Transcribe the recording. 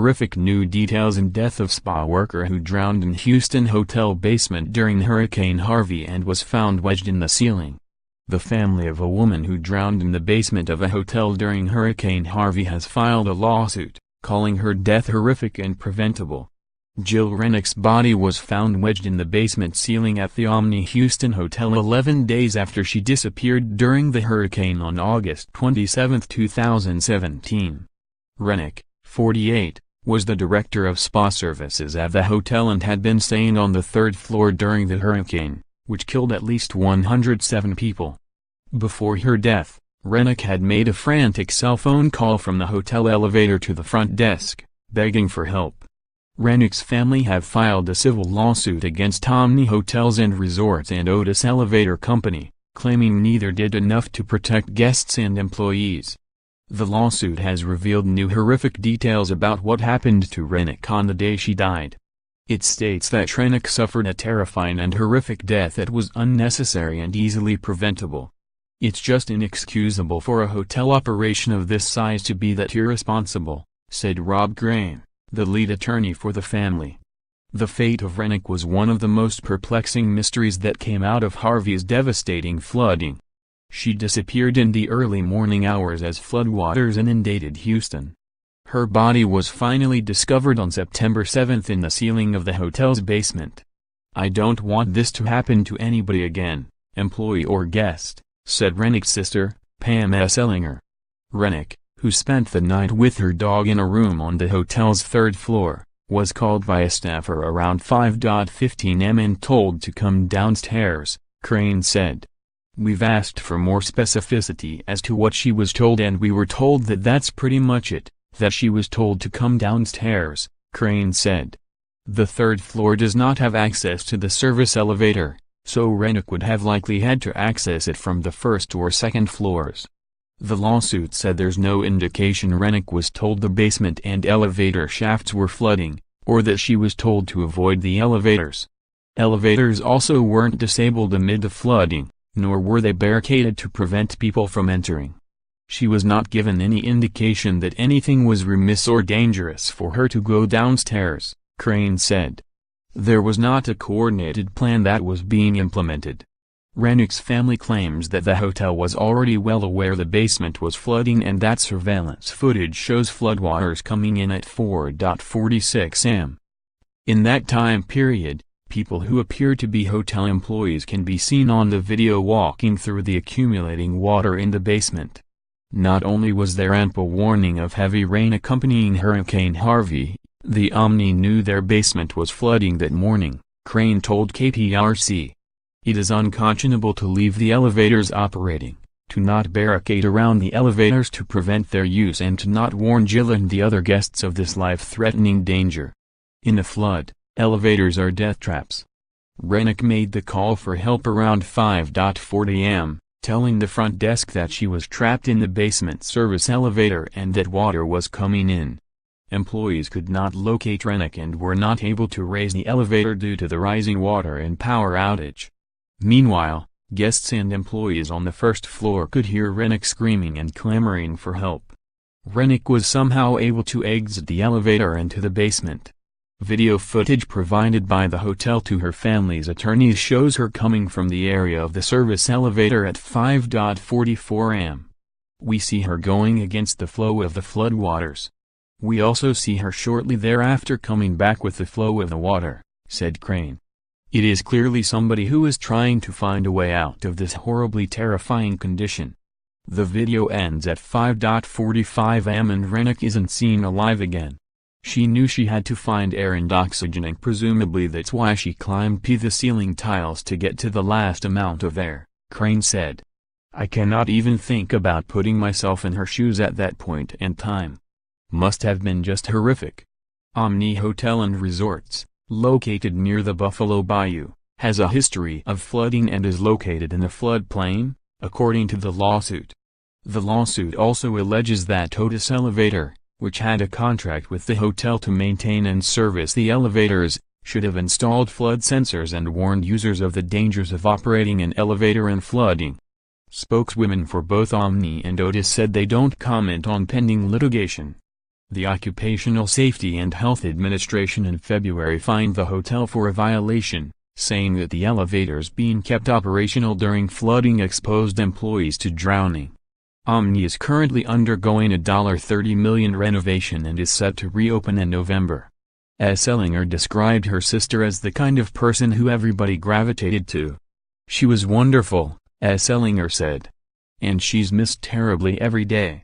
horrific new details in death of spa worker who drowned in Houston hotel basement during Hurricane Harvey and was found wedged in the ceiling. The family of a woman who drowned in the basement of a hotel during Hurricane Harvey has filed a lawsuit, calling her death horrific and preventable. Jill Renick's body was found wedged in the basement ceiling at the Omni Houston Hotel 11 days after she disappeared during the hurricane on August 27, 2017. Renick, 48, was the director of spa services at the hotel and had been staying on the third floor during the hurricane, which killed at least 107 people. Before her death, Renick had made a frantic cell phone call from the hotel elevator to the front desk, begging for help. Renick's family have filed a civil lawsuit against Omni Hotels and Resorts and Otis Elevator Company, claiming neither did enough to protect guests and employees. The lawsuit has revealed new horrific details about what happened to Renick on the day she died. It states that Renick suffered a terrifying and horrific death that was unnecessary and easily preventable. It's just inexcusable for a hotel operation of this size to be that irresponsible, said Rob Crane, the lead attorney for the family. The fate of Renick was one of the most perplexing mysteries that came out of Harvey's devastating flooding. She disappeared in the early morning hours as floodwaters inundated Houston. Her body was finally discovered on September 7 in the ceiling of the hotel's basement. "I don't want this to happen to anybody again, employee or guest," said Renick's sister, Pam S. Ellinger. Renick, who spent the night with her dog in a room on the hotel's third floor, was called by a staffer around 5:15 am and told to come downstairs, Crane said. "We've asked for more specificity as to what she was told and we were told that that's pretty much it, that she was told to come downstairs," Crane said. The third floor does not have access to the service elevator, so Renick would have likely had to access it from the first or second floors. The lawsuit said there's no indication Renick was told the basement and elevator shafts were flooding, or that she was told to avoid the elevators. Elevators also weren't disabled amid the flooding, nor were they barricaded to prevent people from entering. She was not given any indication that anything was remiss or dangerous for her to go downstairs, Crane said. There was not a coordinated plan that was being implemented. Renick's family claims that the hotel was already well aware the basement was flooding and that surveillance footage shows floodwaters coming in at 4:46 am. In that time period, people who appear to be hotel employees can be seen on the video walking through the accumulating water in the basement. Not only was there ample warning of heavy rain accompanying Hurricane Harvey, the Omni knew their basement was flooding that morning, Crane told KPRC. It is unconscionable to leave the elevators operating, to not barricade around the elevators to prevent their use and to not warn Jill and the other guests of this life-threatening danger. In a flood, elevators are death traps. Renick made the call for help around 5:40 am, telling the front desk that she was trapped in the basement service elevator and that water was coming in. Employees could not locate Renick and were not able to raise the elevator due to the rising water and power outage. Meanwhile, guests and employees on the first floor could hear Renick screaming and clamoring for help. Renick was somehow able to exit the elevator into the basement. Video footage provided by the hotel to her family's attorneys shows her coming from the area of the service elevator at 5:44 am. We see her going against the flow of the floodwaters. We also see her shortly thereafter coming back with the flow of the water, said Crane. It is clearly somebody who is trying to find a way out of this horribly terrifying condition. The video ends at 5:45 am and Renick isn't seen alive again. She knew she had to find air and oxygen and presumably that's why she climbed the ceiling tiles to get to the last amount of air, Crane said. I cannot even think about putting myself in her shoes at that point in time. Must have been just horrific. Omni Hotel and Resorts, located near the Buffalo Bayou, has a history of flooding and is located in a floodplain, according to the lawsuit. The lawsuit also alleges that Otis Elevator, which had a contract with the hotel to maintain and service the elevators, should have installed flood sensors and warned users of the dangers of operating an elevator in flooding. Spokeswomen for both Omni and Otis said they don't comment on pending litigation. The Occupational Safety and Health Administration in February fined the hotel for a violation, saying that the elevators being kept operational during flooding exposed employees to drowning. Omni is currently undergoing a $30 million renovation and is set to reopen in November. Ellinger described her sister as the kind of person who everybody gravitated to. "She was wonderful," Ellinger said. "And she's missed terribly every day.